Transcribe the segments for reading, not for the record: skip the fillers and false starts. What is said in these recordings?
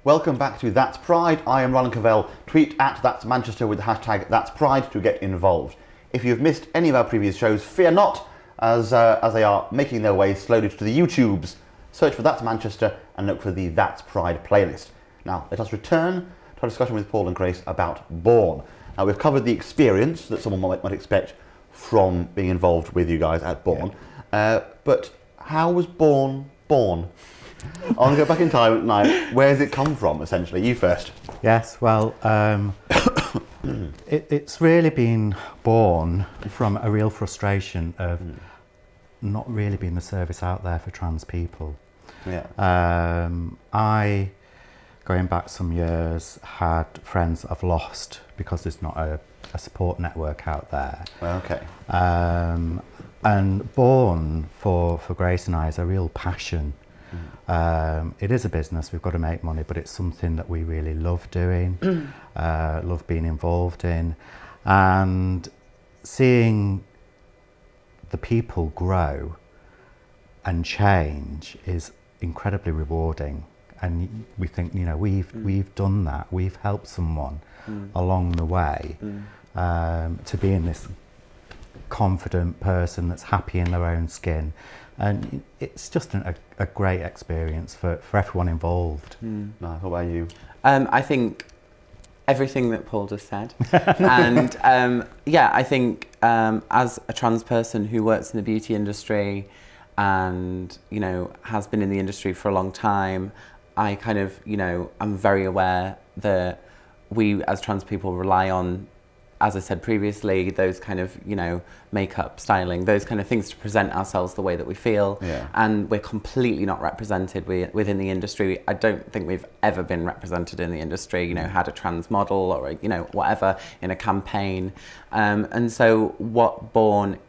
Welcome back to That's Pride. I am Rylan Cavell. Tweet at That's Manchester with the hashtag That's Pride to get involved. If you've missed any of our previous shows, fear not, as they are making their way slowly to the YouTubes. Search for That's Manchester and look for the That's Pride playlist. Now, let us return to our discussion with Paul and Grace about Born. Now, we've covered the experience that someone might expect from being involved with you guys at Born. Yeah. But how was Born born? I want to go back in time now. Where does it come from, essentially? You first. Yes, well, it's really been born from a real frustration of not really being the service out there for trans people. Yeah. I, going back some years, had friends that I've lost because there's not a support network out there. Well, okay. And Born for Grace and I is a real passion. It is a business, we've got to make money, but it's something that we really love doing, love being involved in, and seeing the people grow and change is incredibly rewarding. And we think, you know, we've done that, we've helped someone along the way to being this confident person that's happy in their own skin. And it's just a great experience for everyone involved. Nice. What about you? I think everything that Paul just said. And yeah, I think as a trans person who works in the beauty industry and, you know, has been in the industry for a long time, I kind of, you know, I'm very aware that we as trans people rely on, as I said previously, those kind of, you know, makeup, styling, those kind of things to present ourselves the way that we feel. Yeah. And we're completely not represented within the industry. I don't think we've ever been represented in the industry, you know, had a trans model or, you know, whatever in a campaign. And so what Born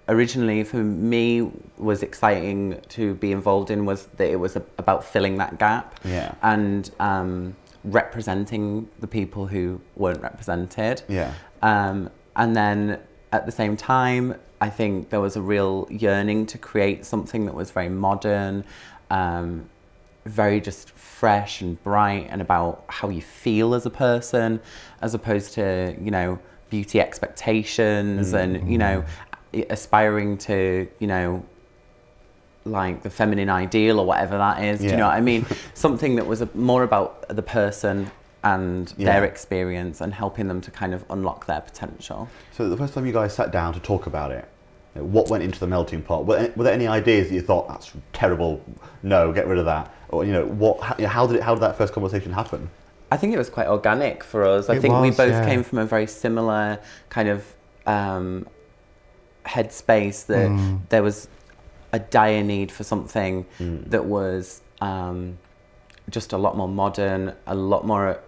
originally for me was exciting to be involved in was that it was about filling that gap. Yeah. And representing the people who weren't represented. Yeah. And then at the same time, I think there was a real yearning to create something that was very modern, very just fresh and bright and about how you feel as a person, as opposed to, you know, beauty expectations and, you know, aspiring to, you know, like the feminine ideal or whatever that is. Do you know what I mean? Something that was more about the person and their experience and helping them to kind of unlock their potential. So the first time you guys sat down to talk about it, you know, what went into the melting pot? Were there any ideas that you thought, that's terrible, no, get rid of that? Or, you know, how did that first conversation happen? I think it was quite organic for us. I think we both came from a very similar kind of headspace that there was a dire need for something that was just a lot more modern, a lot more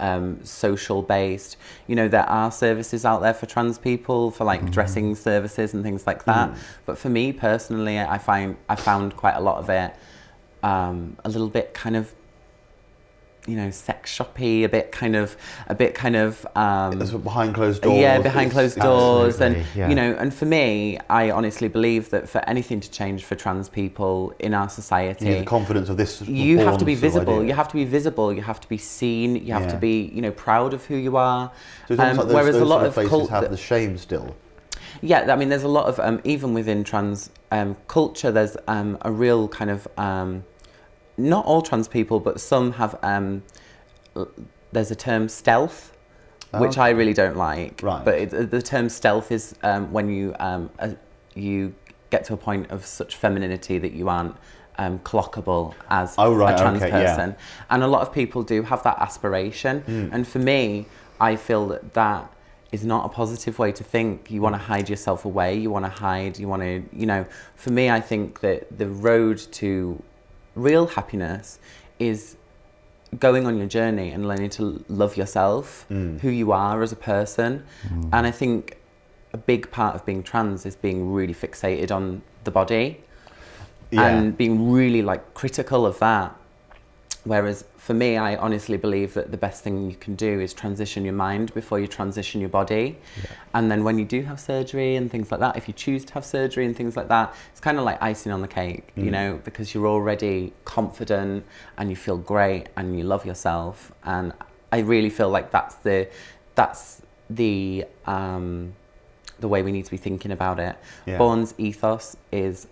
social based. You know, there are services out there for trans people, for like dressing services and things like that. But for me personally, I found quite a lot of it a little bit kind of, you know, sex shoppy, a bit kind of behind closed doors. Yeah, behind closed doors. And you know, and for me, I honestly believe that for anything to change for trans people in our society, you need the confidence of this. You have to be visible. You have to be visible. You have to be seen. You have to be, you know, proud of who you are. So it's almost like whereas a lot of places have the shame still. Yeah, I mean, there's a lot of even within trans culture, there's a real kind of not all trans people, but some have, there's a term stealth, which I really don't like. Right. But the term stealth is when you get to a point of such femininity that you aren't clockable as a trans person. Yeah. And a lot of people do have that aspiration. And for me, I feel that is not a positive way to think. You want to hide yourself away. You want to, you know, for me, I think that the road to real happiness is going on your journey and learning to love yourself, who you are as a person. And I think a big part of being trans is being really fixated on the body and being really like critical of that. Whereas for me, I honestly believe that the best thing you can do is transition your mind before you transition your body. Yeah. And then when you do have surgery and things like that, if you choose to have surgery and things like that, it's kind of like icing on the cake, you know, because you're already confident and you feel great and you love yourself. And I really feel like that's the way we need to be thinking about it. Yeah. Bourne's ethos is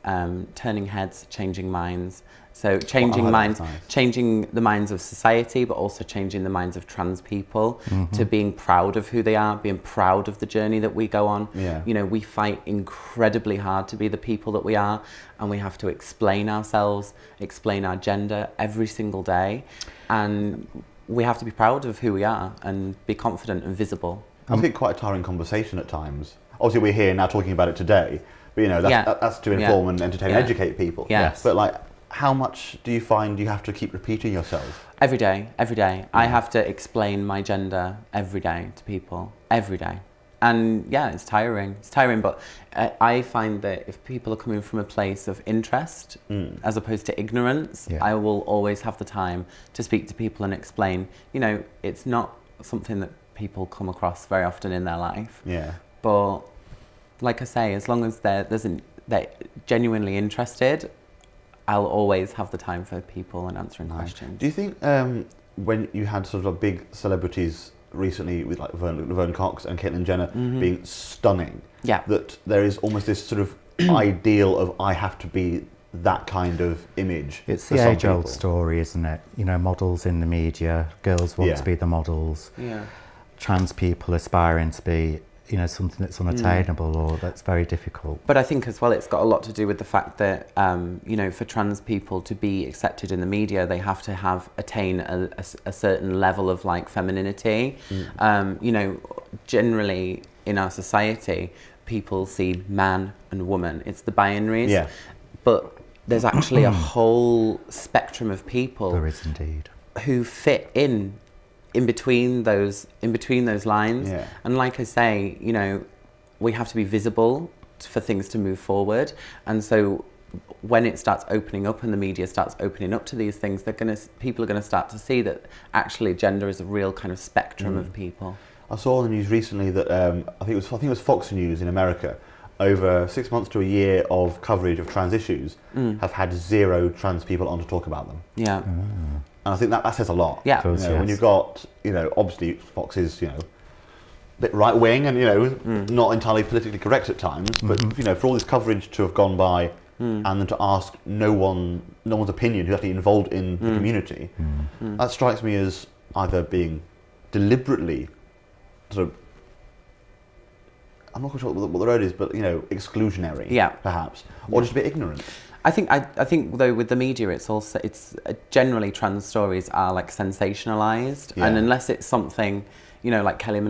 turning heads, changing minds. So changing minds, nice. Changing the minds of society, but also changing the minds of trans people to being proud of who they are, being proud of the journey that we go on. Yeah. You know, we fight incredibly hard to be the people that we are, and we have to explain ourselves, explain our gender every single day, and we have to be proud of who we are and be confident and visible. I think quite a tiring conversation at times. Obviously, we're here now talking about it today, but you know, that's to inform and entertain and educate people. Yes. But like, how much do you find you have to keep repeating yourself? Every day. I have to explain my gender every day to people, every day. And yeah, it's tiring, but I find that if people are coming from a place of interest as opposed to ignorance, I will always have the time to speak to people and explain, you know, it's not something that people come across very often in their life. Yeah. But like I say, as long as they're genuinely interested, I'll always have the time for people and answering questions. Do you think when you had sort of big celebrities recently with like Laverne Cox and Caitlyn Jenner being stunning, that there is almost this sort of ideal of I have to be that kind of image? It's the age-old story, isn't it? You know, models in the media, girls want to be the models. Yeah. Trans people aspiring to be, you know, something that's unattainable or that's very difficult. But I think as well it's got a lot to do with the fact that, you know, for trans people to be accepted in the media, they have to attain a certain level of like femininity. You know, generally in our society, people see man and woman. It's the binaries. Yeah. But there's actually a whole spectrum of people. There is indeed. Who fit in between those lines. Yeah. And like I say, you know, we have to be visible for things to move forward. And so when it starts opening up and the media starts opening up to these things, people are gonna start to see that actually gender is a real kind of spectrum of people. I saw on the news recently that I think it was Fox News in America, over 6 months to a year of coverage of trans issues, have had 0 trans people on to talk about them. Yeah. And I think that says a lot. Yeah. You know, when you've got, you know, obviously Fox is, you know, a bit right wing and, you know, not entirely politically correct at times, but, you know, for all this coverage to have gone by and then to ask no one's opinion who's actually involved in the community, that strikes me as either being deliberately sort of, I'm not quite sure what the word is, but, you know, exclusionary, perhaps, or just a bit ignorant. I think though with the media, it's generally trans stories are like sensationalized, and unless it's something, you know, like Kelly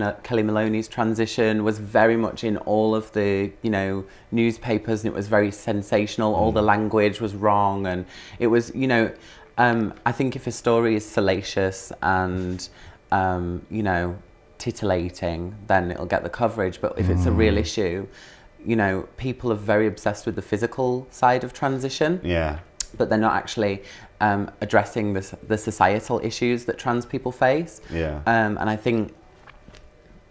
Maloney's transition was very much in all of the, you know, newspapers, and it was very sensational. All the language was wrong, and it was, you know, I think if a story is salacious and you know, titillating, then it'll get the coverage. But if it's a real issue, you know, people are very obsessed with the physical side of transition. Yeah. But they're not actually addressing the societal issues that trans people face. Yeah. And I think,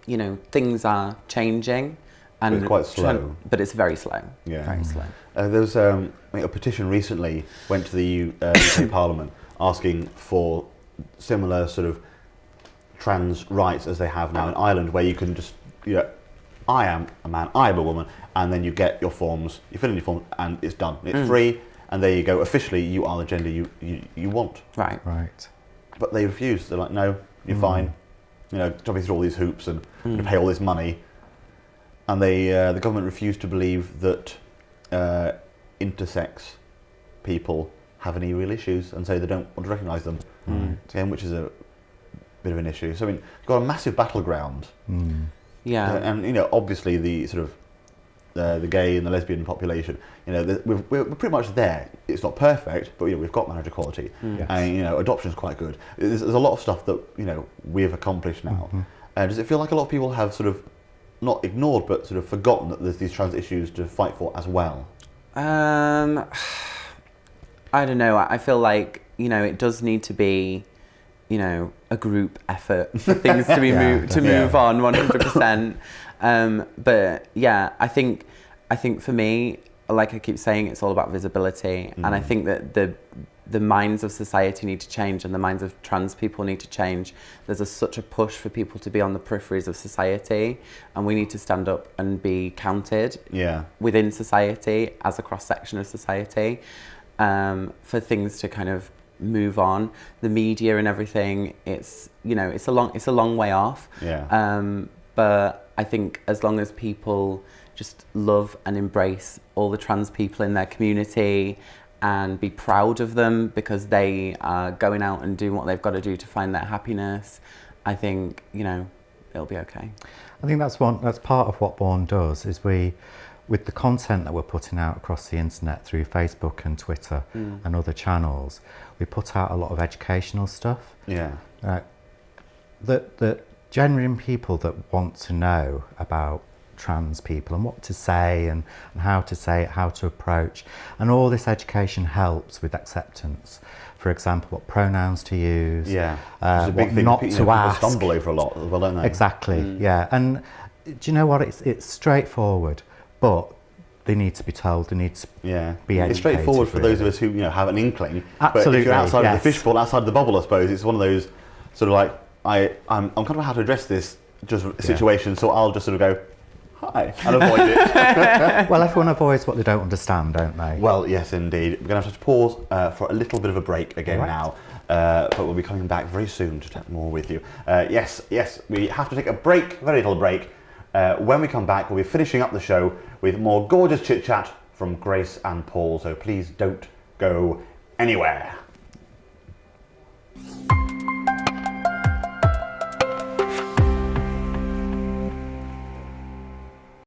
you know, things are changing. And it's quite slow. But it's very slow. Yeah. Very slow. There was a petition recently went to the UK Parliament asking for similar sort of trans rights as they have now in Ireland, where you can just, you know, I am a man, I am a woman, and then you get your forms, you fill in your form, and it's done. It's free, and there you go. Officially, you are the gender you want. Right. Right. But they refuse. They're like, no, you're fine. You know, jumping through all these hoops and you pay all this money. And the government refused to believe that intersex people have any real issues, and so they don't want to recognise them. Again, which is a bit of an issue. So I mean, you've got a massive battleground. Yeah. And you know, obviously the sort of the gay and the lesbian population, you know, we're pretty much there. It's not perfect, but you know, we've got marriage equality, and you know, adoption is quite good. There's a lot of stuff that, you know, we've accomplished now. Does it feel like a lot of people have sort of not ignored, but sort of forgotten that there's these trans issues to fight for as well? I don't know. I feel like, you know, it does need to be, you know, a group effort for things to be move on 100%. But yeah, I think for me, like I keep saying, it's all about visibility. And I think that the minds of society need to change, and the minds of trans people need to change. There's such a push for people to be on the peripheries of society, and we need to stand up and be counted within society as a cross-section of society, for things to kind of move on. The media and everything, it's, you know, it's a long way off. But I think as long as people just love and embrace all the trans people in their community and be proud of them because they are going out and doing what they've got to do to find their happiness, I think, you know, it'll be okay. I think that's part of what Born does, is with the content that we're putting out across the internet through Facebook and Twitter and other channels, we put out a lot of educational stuff. That genuine people that want to know about trans people and what to say and how to say it, how to approach, and all this education helps with acceptance. For example, what pronouns to use, it's a big what thing not people to ask. Stumble over a lot as well, don't they? Exactly, and do you know what? It's straightforward, but they need to be told. They need to be educated. It's straightforward for those of us who, you know, have an inkling. Absolutely, but if you're outside of the fishbowl, outside of the bubble, I suppose it's one of those sort of like I'm kind of how to address this situation, so I'll just sort of go, hi, and avoid it. Well, everyone avoids what they don't understand, don't they? Well, yes, indeed. We're going to have to pause for a little bit of a break again now, but we'll be coming back very soon to chat more with you. Yes, we have to take a break, very little break. When we come back, we'll be finishing up the show with more gorgeous chit-chat from Grace and Paul, so please don't go anywhere.